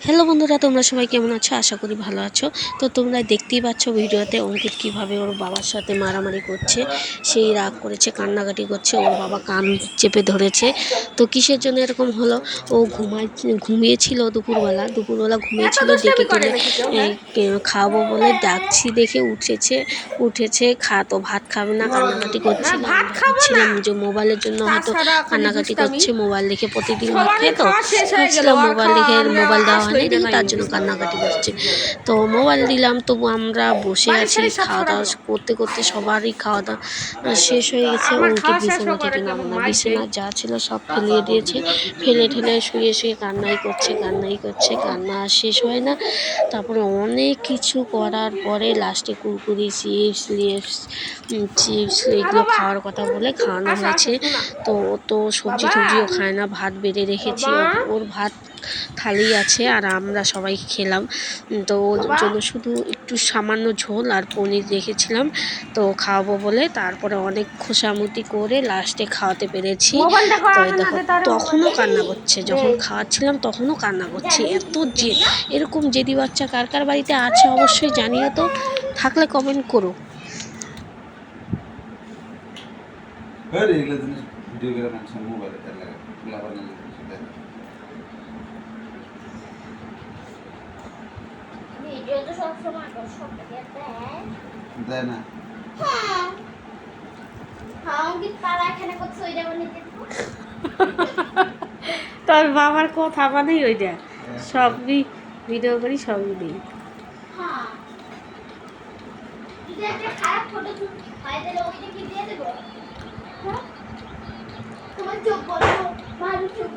Hello বন্ধুরা, তোমরা সবাই কেমন আছো? আশা করি ভালো আছো। তো তোমরা দেখতেই পাচ্ছ ভিডিওতে অঙ্কিত কীভাবে ওর বাবার সাথে মারামারি করছে। সেই রাগ করেছে, কান্নাকাটি করছে, ওর বাবা কান চেপে ধরেছে। তো কিসের জন্য এরকম হলো? ও ঘুমিয়েছিল দুপুরবেলা ঘুমিয়েছিল, ডেকে তুলে খাওয়াবো বলে ডাকছি দেখে উঠেছে তো ভাত খাবে না, কান্নাকাটি করছিল। ভাবছিলাম যে মোবাইলের জন্য হয়তো কান্নাকাটি করছে, মোবাইল দেখে প্রতিদিন ভাত খায় তো ভাবছিলাম মোবাইল দেওয়া হয়নি দেখে তার জন্য কান্নাকাটি করছে। তো মোবাইল দিলাম, তবু আমরা বসে আছি খাওয়া দাওয়া করতে করতে সবারই খাওয়া দাওয়া শেষ হয়ে গেছে। অঙ্কিত বিছানা থেকে নামো না, বিছানা যা ছিল সব ফেলিয়ে দিয়েছে, ফেলে ঠেলে শুয়ে কান্নাই করছে, কান্না শেষ হয় না। তারপরে অনেক কিছু করার পরে লাস্টে কুরকুরি, চিপস এগুলো খাওয়ার কথা বলে খাওয়ানো হয়েছে। তো ও তো সবজি টবজিও খায় না, ভাত বেড়ে রেখেছি, ওর ভাত থালি আছে আর আমরা সবাই খেলাম। তো ওর জন্য শুধু একটু সামান্য ঝোল আর পনির রেখেছিলাম তো খাওয়াবো বলে। তারপরে অনেক খোসামুতি করে লাস্টে খাওয়াতে পেরেছি। তো দেখো তখনও কান্না করছে, যখন খাওয়াচ্ছিলাম তখনও কান্না করছে। এরকম জেদি বাচ্চা কার কার বাড়িতে আছে অবশ্যই জানিও তো, থাকলে কমেন্ট করো। তোর বাবার কথা মানেই ওইটা, সবই ভিডিও করি, সবই দিই। তোমার চোখ বলো, চোখ